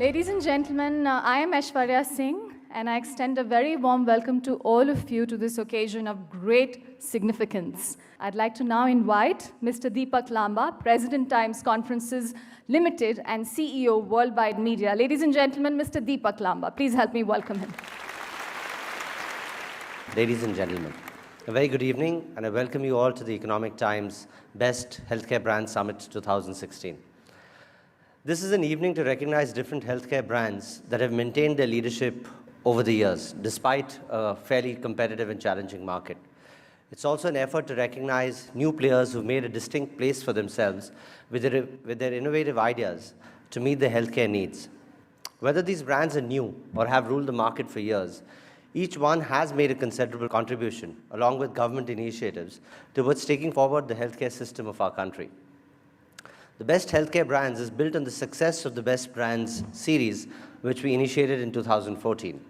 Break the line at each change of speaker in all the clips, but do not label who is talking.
Ladies and gentlemen, I am Aishwarya Singh, and I extend a very warm welcome to all of you to this occasion of great significance. I'd like to now invite Mr. Deepak Lamba, President Times Conferences Limited and CEO Worldwide Media. Ladies and gentlemen, Mr. Deepak Lamba, please help me welcome him.
Ladies and gentlemen, a very good evening, and I welcome you all to the Economic Times Best Healthcare Brand Summit 2016. This is an evening to recognize different healthcare brands that have maintained their leadership over the years, despite a fairly competitive and challenging market. It's also an effort to recognize new players who've made a distinct place for themselves with their innovative ideas to meet the healthcare needs. Whether these brands are new or have ruled the market for years, each one has made a considerable contribution, along with government initiatives, towards taking forward the healthcare system of our country. The Best Healthcare Brands is built on the success of the Best Brands series, which we initiated in 2014.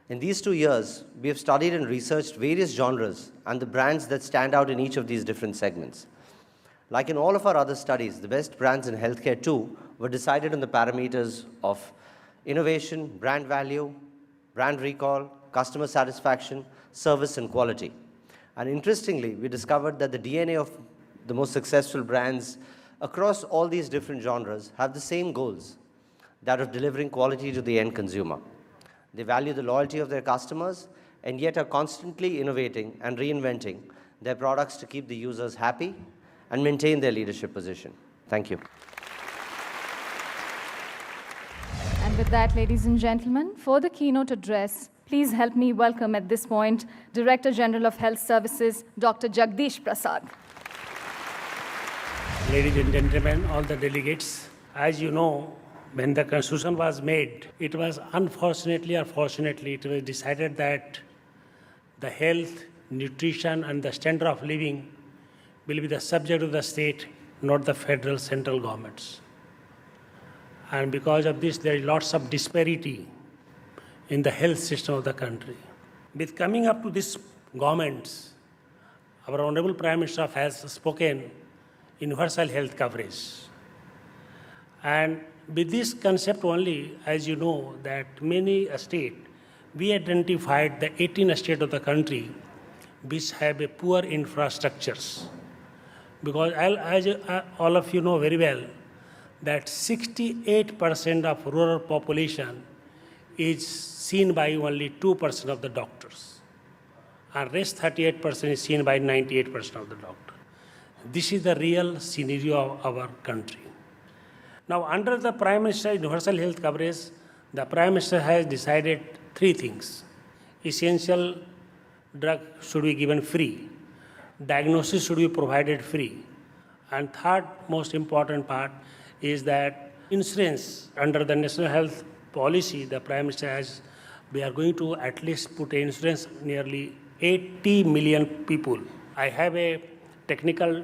In these 2 years, we have studied and researched various genres and the brands that stand out in each of these different segments. Like in all of our other studies, the best brands in healthcare too were decided on the parameters of innovation, brand value, brand recall, customer satisfaction, service, and quality. And interestingly, we discovered that the DNA of the most successful brands across all these different genres have the same goals, that of delivering quality to the end consumer. They value the loyalty of their customers and yet are constantly innovating and reinventing their products to keep the users happy and maintain their leadership position. Thank you.
And with that, ladies and gentlemen, for the keynote address, please help me welcome at this point Director General of Health Services, Dr. Jagdish Prasad.
Ladies and gentlemen, all the delegates, as you know, when the Constitution was made, it was unfortunately or fortunately, it was decided that the health, nutrition, and the standard of living will be the subject of the state, not the federal central governments. And because of this, there is lots of disparity in the health system of the country. With coming up to this government, our Honorable Prime Minister has spoken universal health coverage. And with this concept only, as you know, that many states, we identified the 18 states of the country which have a poor infrastructures. Because as all of you know very well, that 68% of rural population is seen by only 2% of the doctors. And rest 38% is seen by 98% of the doctors. This is the real scenario of our country. Now, under the Prime Minister's universal health coverage, the Prime Minister has decided 3 things. Essential drug should be given free. Diagnosis should be provided free. And third most important part is that insurance under the National Health Policy, the Prime Minister has, we are going to at least put insurance nearly 80 million people. I have a technical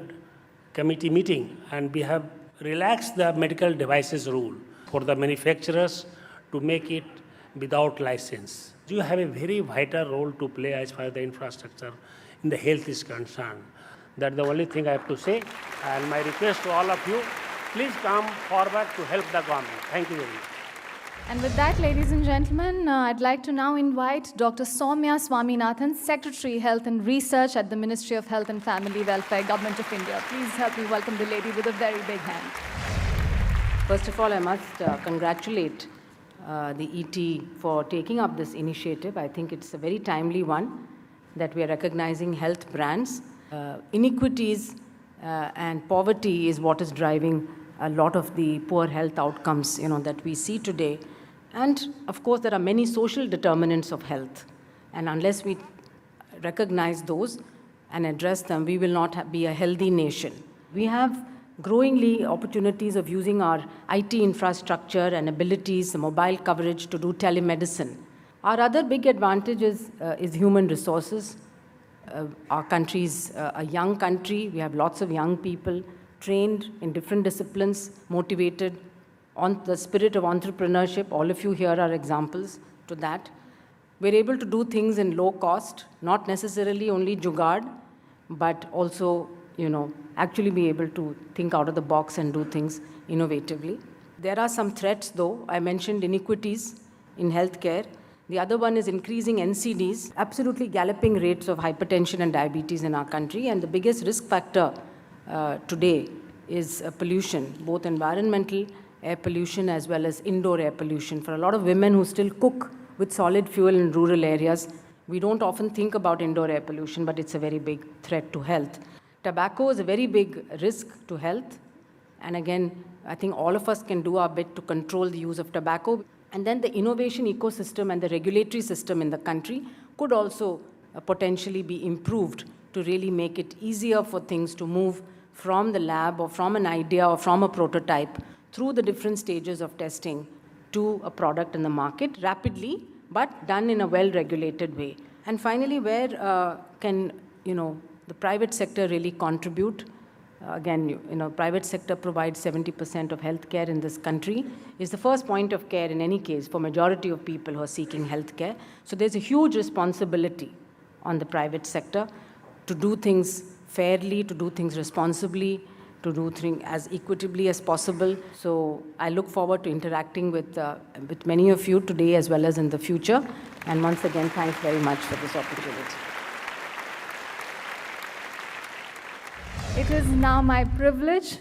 committee meeting, and we have relaxed the medical devices rule for the manufacturers to make it without license. You have a very vital role to play as far as the infrastructure in the health is concerned. That's the only thing I have to say. And my request to all of you, please come forward to help the government. Thank you very much.
And with that, ladies and gentlemen, I'd like to now invite Dr. Sonia Swaminathan, Secretary, Health and Research at the Ministry of Health and Family Welfare, Government of India. Please help me welcome the lady with a very big hand.
First of all, I must congratulate the ET for taking up this initiative. I think it's a very timely one that we are recognizing health brands. Inequities and poverty is what is driving a lot of the poor health outcomes, that we see today. And of course, there are many social determinants of health. And unless we recognize those and address them, we will not be a healthy nation. We have growingly opportunities of using our IT infrastructure and abilities, the mobile coverage to do telemedicine. Our other big advantage is human resources. Our country is a young country. We have lots of young people trained in different disciplines, motivated on the spirit of entrepreneurship. All of you here are examples to that. We're able to do things in low cost, not necessarily only jugaad, but also, actually be able to think out of the box and do things innovatively. There are some threats, though. I mentioned inequities in healthcare. The other one is increasing NCDs, absolutely galloping rates of hypertension and diabetes in our country. And the biggest risk factor today is pollution, both environmental air pollution as well as indoor air pollution. For a lot of women who still cook with solid fuel in rural areas, we don't often think about indoor air pollution, but it's a very big threat to health. Tobacco is a very big risk to health. And again, I think all of us can do our bit to control the use of tobacco. And then the innovation ecosystem and the regulatory system in the country could also potentially be improved to really make it easier for things to move from the lab or from an idea or from a prototype through the different stages of testing to a product in the market rapidly, but done in a well-regulated way. And finally, where can the private sector really contribute? Again, private sector provides 70% of healthcare in this country, is the first point of care in any case for majority of people who are seeking healthcare. So there's a huge responsibility on the private sector to do things fairly, to do things responsibly, to do things as equitably as possible. So I look forward to interacting with many of you today as well as in the future. And once again, thanks very much for this opportunity.
It is now my privilege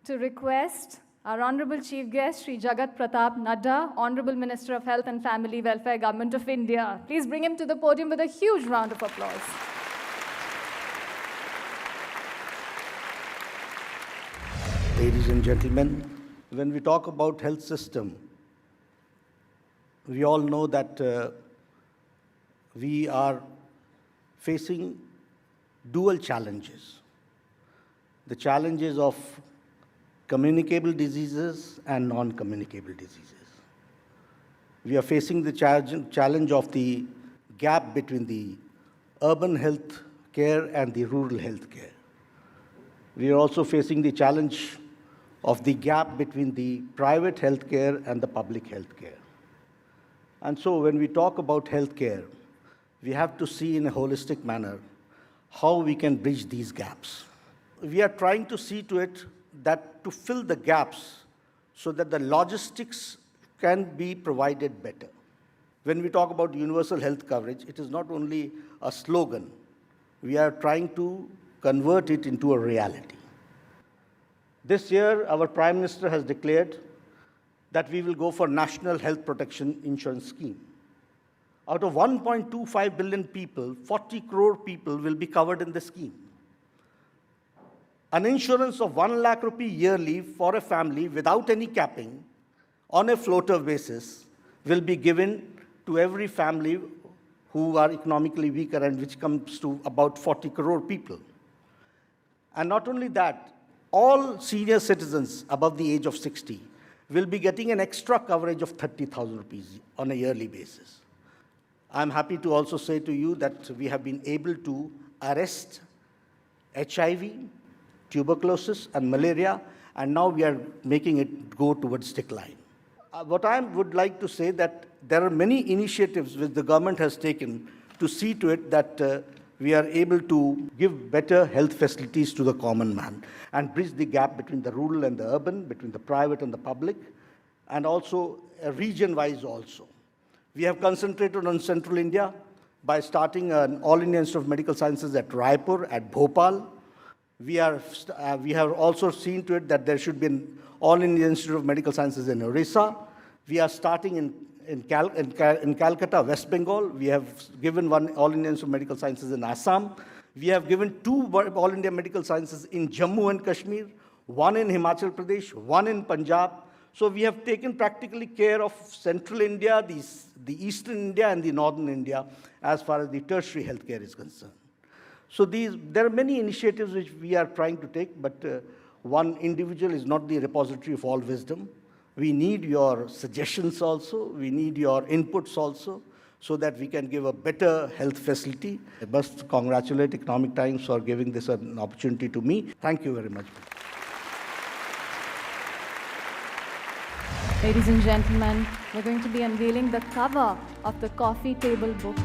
to request our Honorable Chief Guest, Sri Jagat Pratap Nadda, Honorable Minister of Health and Family Welfare, Government of India. Please bring him to the podium with a huge round of applause.
Ladies and gentlemen, when we talk about health system, we all know that we are facing dual challenges. The challenges of communicable diseases and non-communicable diseases. We are facing the challenge of the gap between the urban health care and the rural health care. We are also facing the challenge of the gap between the private health care and the public health care. And so when we talk about health care, we have to see in a holistic manner how we can bridge these gaps. We are trying to see to it that to fill the gaps so that the logistics can be provided better. When we talk about universal health coverage, it is not only a slogan. We are trying to convert it into a reality. This year, our Prime Minister has declared that we will go for National Health Protection Insurance Scheme. Out of 1.25 billion people, 40 crore people will be covered in the scheme. An insurance of 1 lakh rupee yearly for a family without any capping on a floater basis will be given to every family who are economically weaker, and which comes to about 40 crore people. And not only that, all senior citizens above the age of 60 will be getting an extra coverage of 30,000 rupees on a yearly basis. I'm happy to also say to you that we have been able to arrest HIV, tuberculosis, and malaria, and now we are making it go towards decline. What I would like to say that there are many initiatives which the government has taken to see to it that we are able to give better health facilities to the common man and bridge the gap between the rural and the urban, between the private and the public, and also region-wise also. We have concentrated on Central India by starting an All India Institute of Medical Sciences at Raipur, at Bhopal. We have also seen to it that there should be an All India Institute of Medical Sciences in Orissa. We are starting in Calcutta, West Bengal. We have given one All India Institute of Medical Sciences in Assam. We have given 2 All India Medical Sciences in Jammu and Kashmir, 1 in Himachal Pradesh, 1 in Punjab. So we have taken practically care of Central India, the Eastern India, and the Northern India as far as the tertiary healthcare is concerned. So there are many initiatives which we are trying to take, but one individual is not the repository of all wisdom. We need your suggestions also. We need your inputs also, so that we can give a better health facility. I must congratulate Economic Times for giving this an opportunity to me. Thank you very much.
Ladies and gentlemen, we're going to be unveiling the cover of the coffee table book.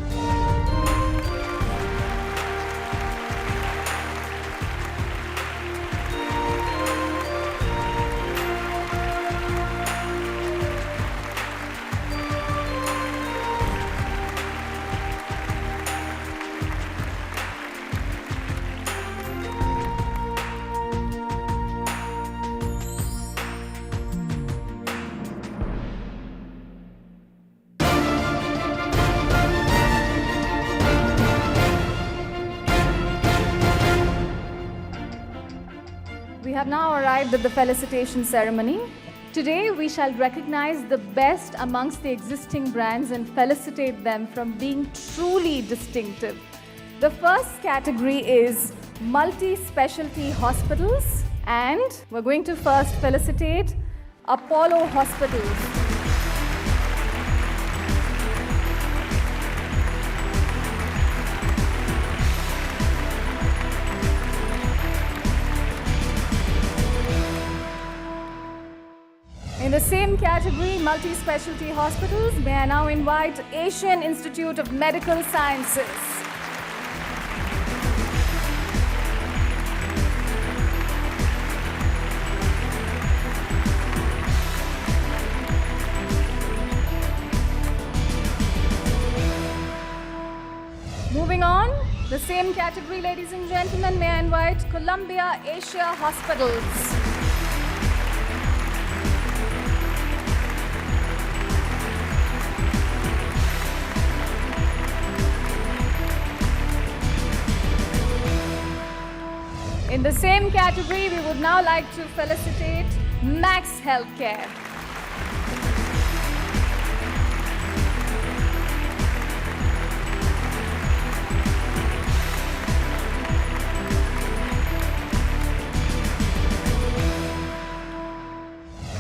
We have now arrived at the felicitation ceremony. Today, we shall recognize the best amongst the existing brands and felicitate them from being truly distinctive. The first category is multi-specialty hospitals, and we're going to first felicitate Apollo Hospitals. In the same category, multi-specialty hospitals, may I now invite Asian Institute of Medical Sciences. Moving on, the same category, ladies and gentlemen, may I invite Columbia Asia Hospitals. In the same category, we would now like to felicitate Max Healthcare.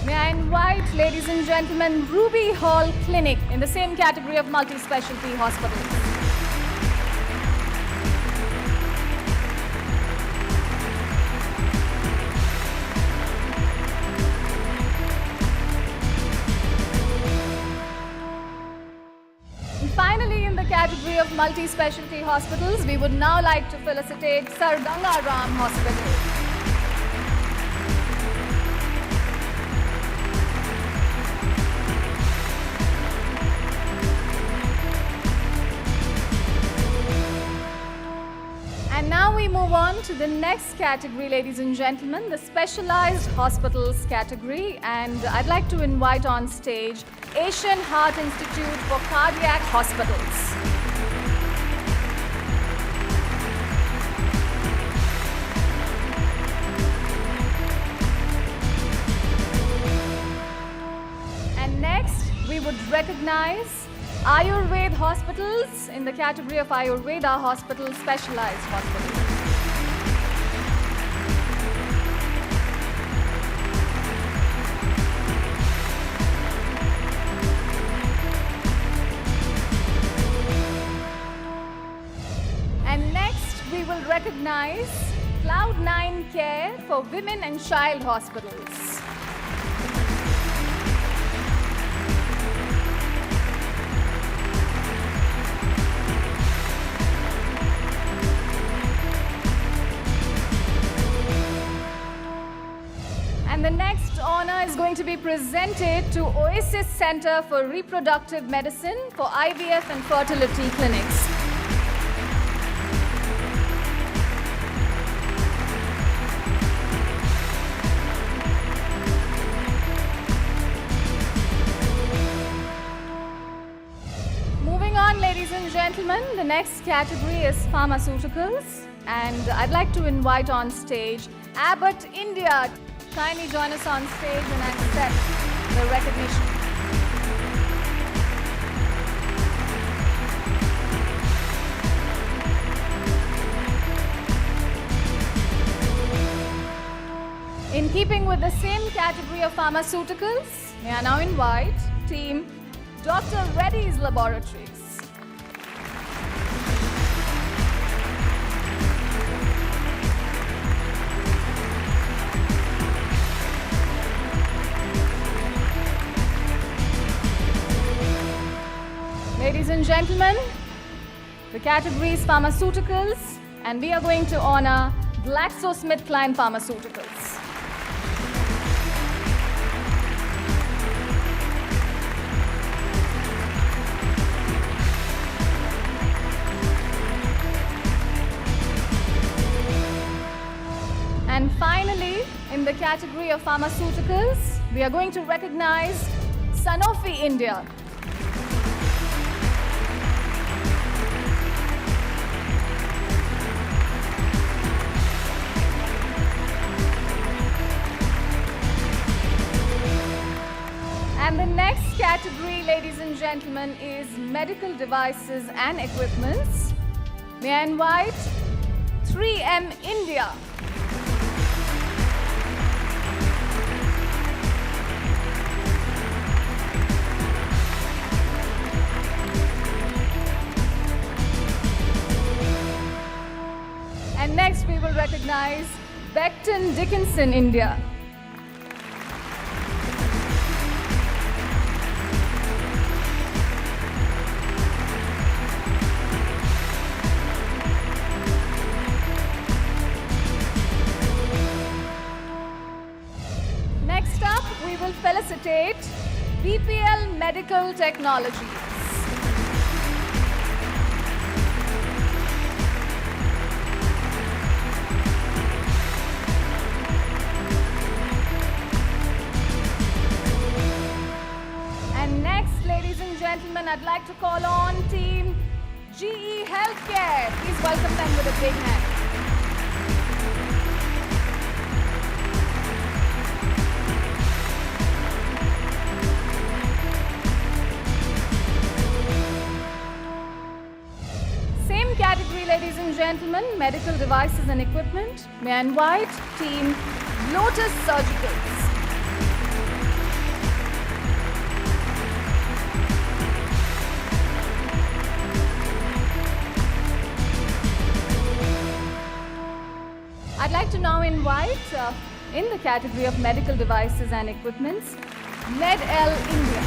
May I invite, ladies and gentlemen, Ruby Hall Clinic in the same category of multi-specialty hospitals. Finally, in the category of multi-specialty hospitals, we would now like to felicitate Sir Ganga Ram Hospital. And now we move on to the next category, ladies and gentlemen, the specialized hospitals category. And I'd like to invite on stage Asian Heart Institute for Cardiac Hospitals. And next, we would recognize Ayurveda hospitals in the category of Ayurveda hospitals, specialized hospitals. And next, we will recognize Cloud9 Care for Women and Child Hospitals. And the next honor is going to be presented to Oasis Center for Reproductive Medicine for IVF and Fertility Clinics. Moving on, ladies and gentlemen, the next category is pharmaceuticals. And I'd like to invite on stage Abbott India. Kindly join us on stage and accept the recognition. In keeping with the same category of pharmaceuticals, may I now invite team Dr. Reddy's Laboratories. Ladies and gentlemen, the category is pharmaceuticals, and we are going to honor GlaxoSmithKline Pharmaceuticals. And finally, in the category of pharmaceuticals, we are going to recognize Sanofi India. and gentlemen, is medical devices and equipments. May I invite 3M India. And next we will recognize Becton Dickinson India. Next up, we will felicitate BPL Medical Technologies. And next, ladies and gentlemen, I'd like to call on Team GE Healthcare. Please welcome them with a big hand. Same category, ladies and gentlemen, medical devices and equipment. May I invite Team Lotus Surgicals. I'd like to now invite, in the category of medical devices and equipments, MedL India.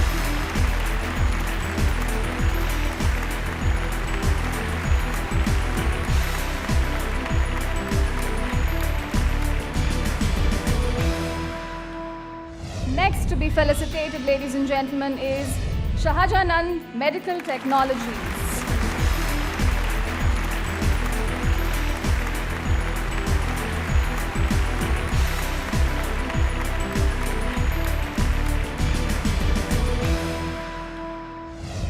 Next to be felicitated, ladies and gentlemen, is Shahjahanand Medical Technologies.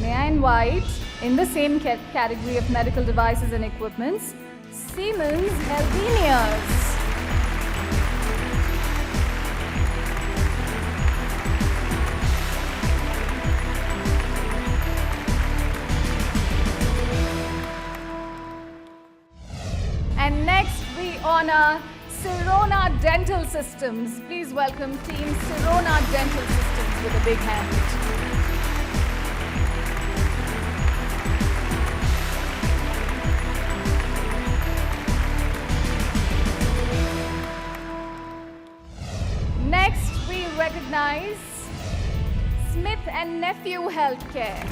May I invite, in the same category of medical devices and equipments, Siemens Healthineers. And next we honor Sirona Dental Systems. Please welcome Team Sirona Dental Systems with a big hand. Next we recognize Smith and Nephew Healthcare.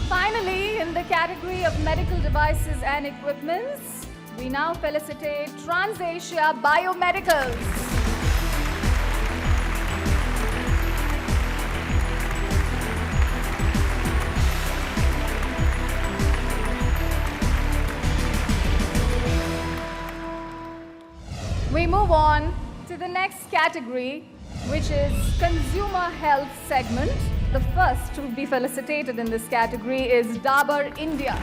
Finally, in the category of medical devices and equipments, we now felicitate TransAsia Biomedicals. We move on to the next category, which is consumer health segment. The first to be felicitated in this category is Dabur India.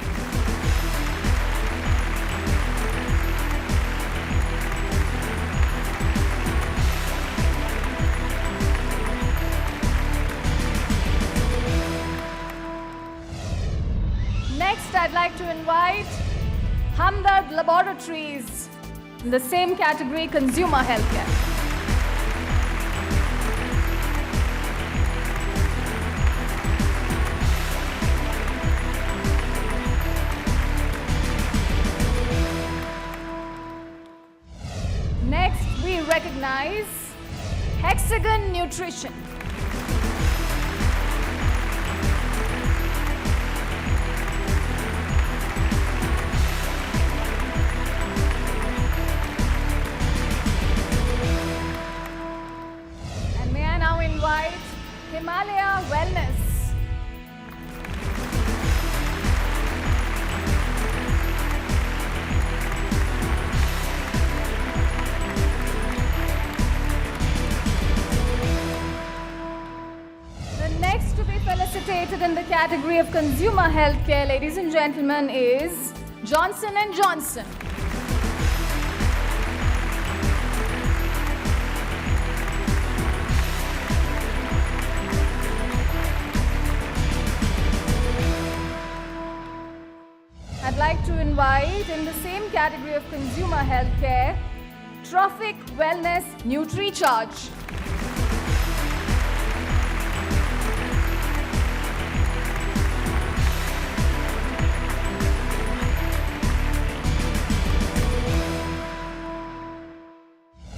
Next, I'd like to invite Hamdard Laboratories in the same category, consumer healthcare. Next, we recognize Hexagon Nutrition. And may I now invite Himalaya Wellness. in the category of consumer healthcare, ladies and gentlemen, is Johnson & Johnson. I'd like to invite in the same category of consumer healthcare, Trophic Wellness NutriCharge.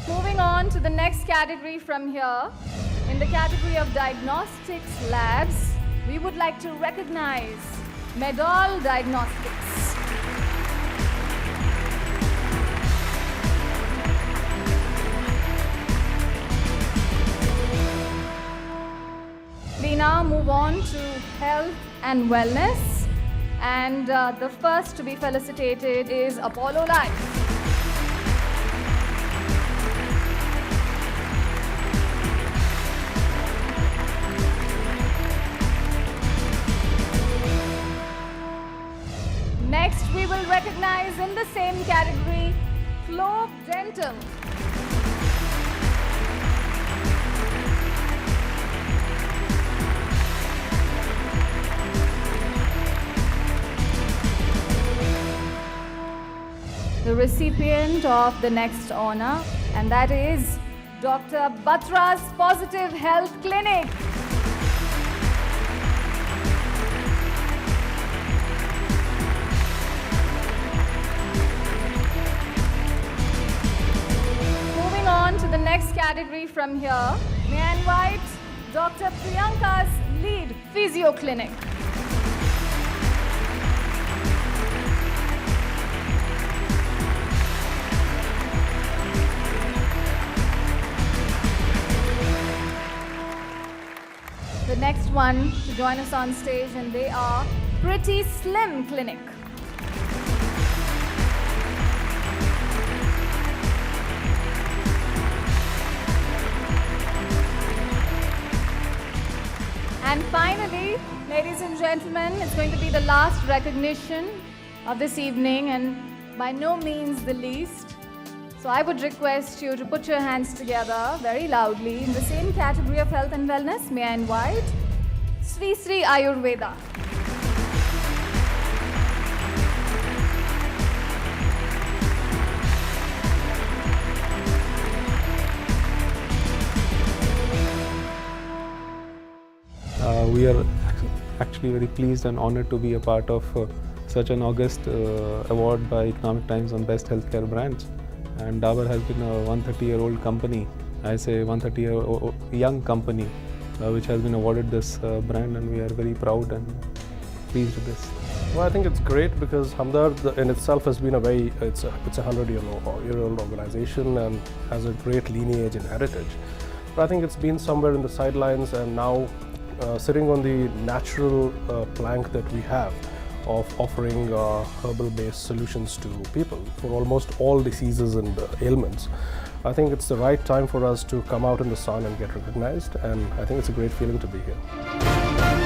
Moving on to the next category from here, in the category of diagnostics labs, we would like to recognize Medall Diagnostics. We now move on to health and wellness, and the first to be felicitated is Apollo Life. Next, we will recognize in the same category, Flow Dental. The recipient of the next honor, and that is Dr. Batra's Positive Health Clinic. Moving on to the next category from here, may I invite Dr. Priyanka's lead physio clinic. The next one to join us on stage, and they are Pretty Slim Clinic. And finally, ladies and gentlemen, it's going to be the last recognition of this evening, and by no means the least. So I would request you to put your hands together very loudly in the same category of health and wellness. May I invite Sri Sri Ayurveda.
We are actually very pleased and honored to be a part of such an august award by Economic Times on Best Healthcare Brands. And Dabur has been a 130-year-old company, I say 130-year-old young company, which has been awarded this brand, and we are very proud and pleased with this.
Well, I think it's great because Hamdard in itself has been it's a 100-year-old organization and has a great lineage and heritage. But I think it's been somewhere in the sidelines, and now sitting on the natural plank that we have of offering herbal-based solutions to people for almost all diseases and ailments. I think it's the right time for us to come out in the sun and get recognized, and I think it's a great feeling to be here.